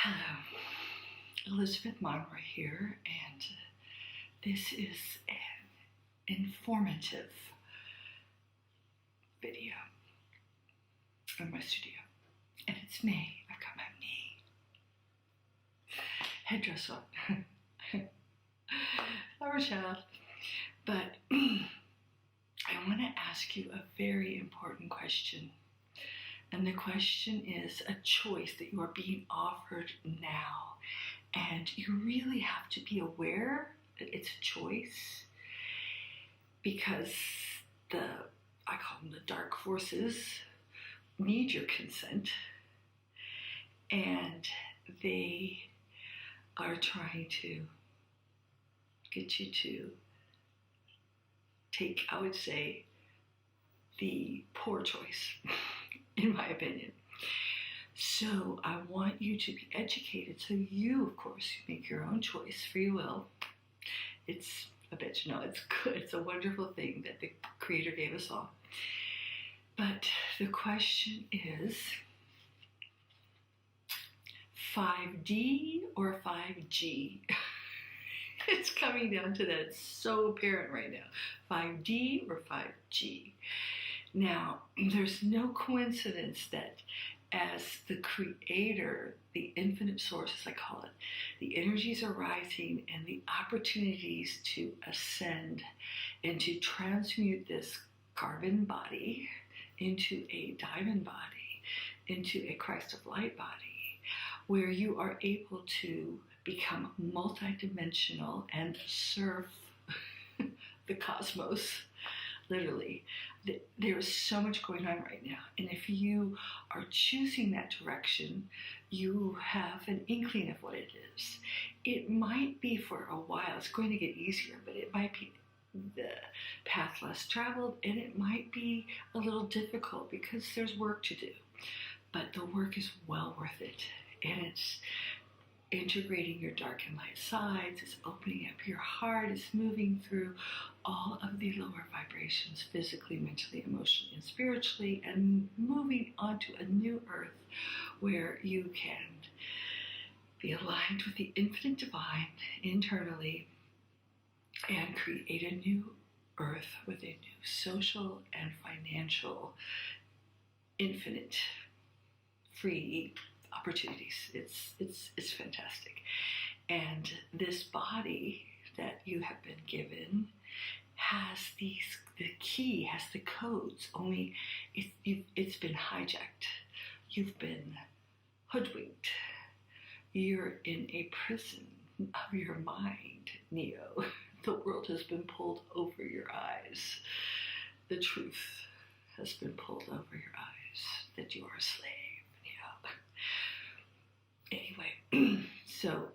Hello, Elizabeth Monroy here, and this is an informative video in my studio. And it's me. I've got my knee headdress on. Poor child. But I want to ask you a very important question. And the question is a choice that you are being offered now. And you really have to be aware that it's a choice, because I call them the dark forces, need your consent. And they are trying to get you to take, I would say, the poor choice, in my opinion. So I want you to be educated so you, of course, make your own choice, free will. It's, I bet you know, it's good. It's a wonderful thing that the Creator gave us all. But the question is, 5D or 5G? It's coming down to that. It's so apparent right now. 5D or 5G? Now, there's no coincidence that as the Creator, the infinite source, as I call it, the energies are rising and the opportunities to ascend and to transmute this carbon body into a diamond body, into a Christ of Light body, where you are able to become multidimensional and serve the cosmos. Literally, there's so much going on right now. And if you are choosing that direction, you have an inkling of what it is. It might be for a while, it's going to get easier, but it might be the path less traveled, and it might be a little difficult because there's work to do. But the work is well worth it. And it's integrating your dark and light sides, it's opening up your heart, it's moving through all of the lower vibrations, physically, mentally, emotionally, and spiritually, and moving onto a new earth where you can be aligned with the infinite divine internally and create a new earth with a new social and financial infinite free opportunities. It's fantastic. And this body that you have been given has the key, has the codes, only it's been hijacked. You've been hoodwinked. You're in a prison of your mind, Neo. The world has been pulled over your eyes. The truth has been pulled over your eyes that you are a slave. Anyway, so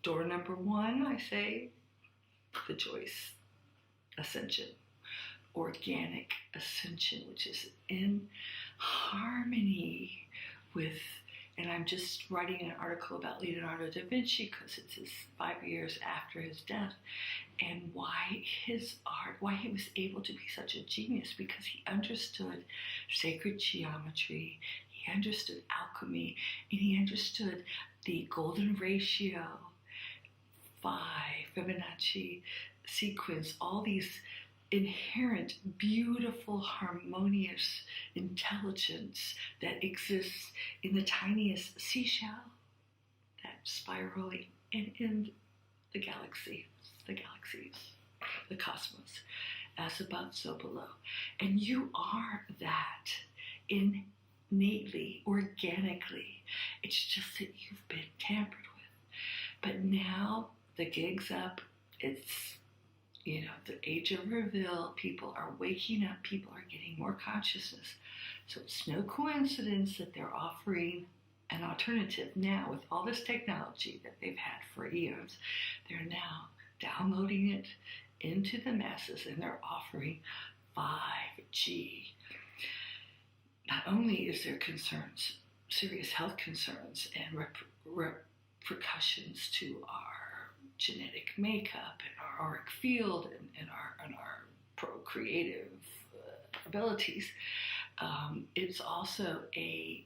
door number one, I say, the choice, ascension, organic ascension, which is in harmony with, and I'm just writing an article about Leonardo da Vinci because it's his 5 years after his death, and why his art, why he was able to be such a genius, because he understood sacred geometry, he understood alchemy, and he understood the golden ratio, 5, Fibonacci sequence, all these inherent, beautiful, harmonious intelligence that exists in the tiniest seashell, that spiraling, and in the galaxies, the cosmos, as above, so below. And you are that innately, organically. It's just that you've been tampered with. But now the gig's up. It's, the age of reveal. People are waking up. People are getting more consciousness. So it's no coincidence that they're offering an alternative now with all this technology that they've had for eons. They're now downloading it into the masses, and they're offering 5G. Not only is there concerns, serious health concerns and repercussions to our genetic makeup and our auric field and our procreative abilities, it's also a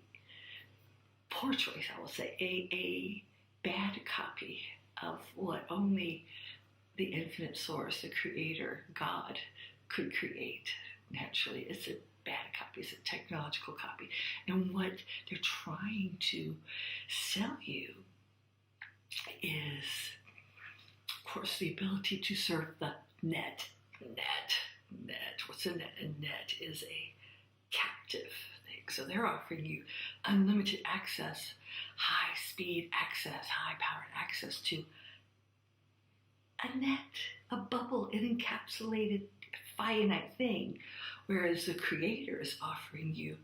poor choice, I will say, a bad copy of what only the infinite source, the creator, God, could create naturally. It's a bad copy, it's a technological copy. And what they're trying to sell you is, of course, the ability to serve the net. What's a net? A net is a captive thing. So they're offering you unlimited access, high speed access, high powered access to a net, a bubble, an encapsulated finite thing, whereas the creator is offering you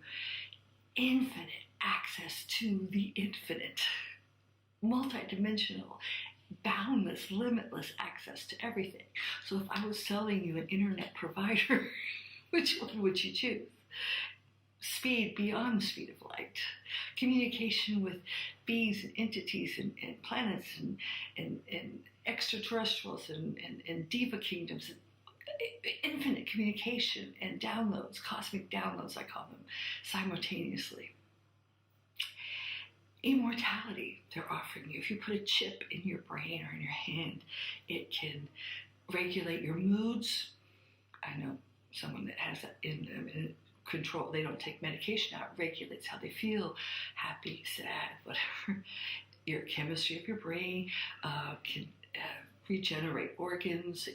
infinite access to the infinite, multidimensional, boundless, limitless access to everything. So if I was selling you an internet provider, which one would you choose? Speed beyond the speed of light, communication with beings and entities and planets and extraterrestrials and diva kingdoms, infinite communication and downloads, cosmic downloads, I call them, simultaneously. Immortality they're offering you. If you put a chip in your brain or in your hand, it can regulate your moods. I know someone that has that in them, and control. They don't take medication out. It regulates how they feel, happy, sad, whatever. Your chemistry of your brain can regenerate organs.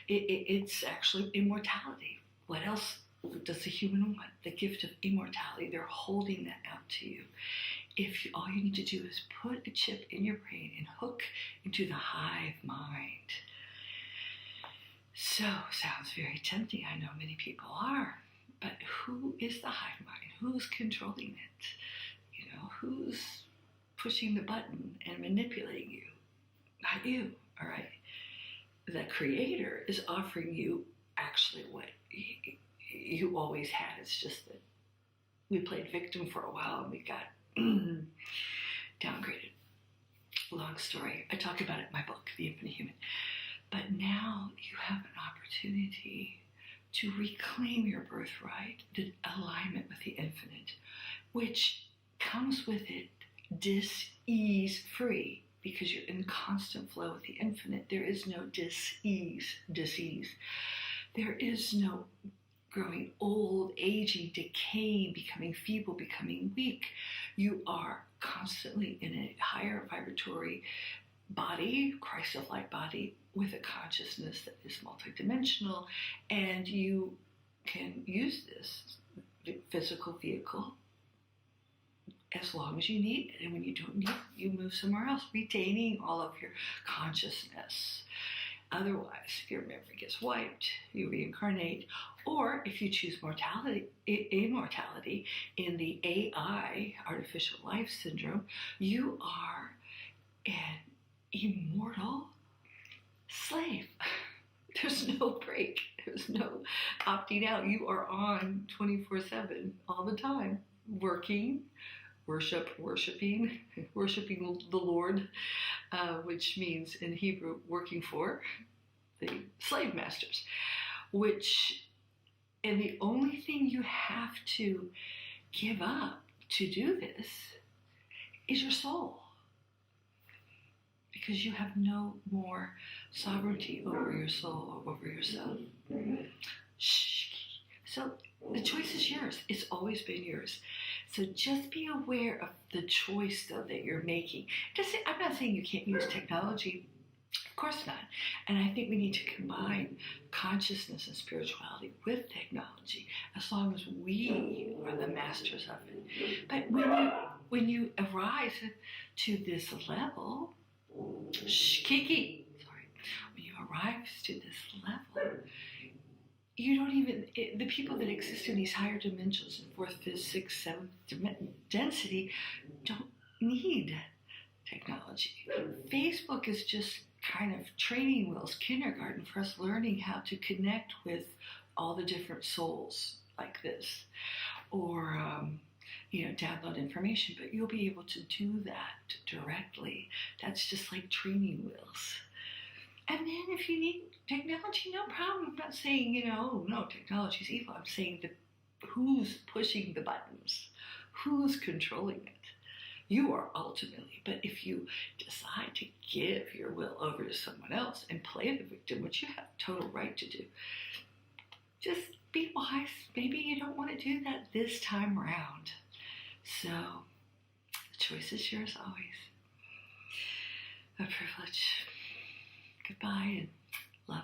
It's actually immortality. What else does the human want? The gift of immortality. They're holding that out to you. All you need to do is put a chip in your brain and hook into the hive mind. So, sounds very tempting. I know many people are. But who is the hive mind? Who's controlling it? Who's pushing the button and manipulating you? Not you, all right? The creator is offering you actually what you always had. It's just that we played victim for a while and we got downgraded. Long story. I talk about it in my book, The Infinite Human. But now you have an opportunity to reclaim your birthright, the alignment with the infinite, which comes with it dis-ease free, because you're in constant flow with the infinite. There is no dis-ease. There is no growing old, aging, decaying, becoming feeble, becoming weak. You are constantly in a higher vibratory body, Christ of light body, with a consciousness that is multidimensional, and you can use this physical vehicle as long as you need it. And when you don't need it, you move somewhere else, retaining all of your consciousness. Otherwise, if your memory gets wiped, you reincarnate. Or if you choose immortality in the AI, artificial life syndrome, you are an immortal slave. There's no break. There's no opting out. You are on 24/7 all the time, working, worshiping the Lord, which means in Hebrew, working for the slave masters. And the only thing you have to give up to do this is your soul. Because you have no more sovereignty over your soul or over yourself. So the choice is yours. It's always been yours. So just be aware of the choice, though, that you're making. I'm not saying you can't use technology. Of course not. And I think we need to combine consciousness and spirituality with technology, as long as we are the masters of it. But when you arise to this level, when you arrive to this level, you don't even, the people that exist in these higher dimensions, in fourth, fifth, sixth, seventh density, don't need technology. Facebook is just kind of training wheels, kindergarten for us learning how to connect with all the different souls like this, or download information. But you'll be able to do that directly. That's just like training wheels. And then if you need technology, no problem. I'm not saying, no, technology is evil. I'm saying who's pushing the buttons? Who's controlling it? You are ultimately, but if you decide to give your will over to someone else and play the victim, which you have total right to do, just be wise. Maybe you don't want to do that this time around. So the choice is yours always. A privilege. Goodbye and love.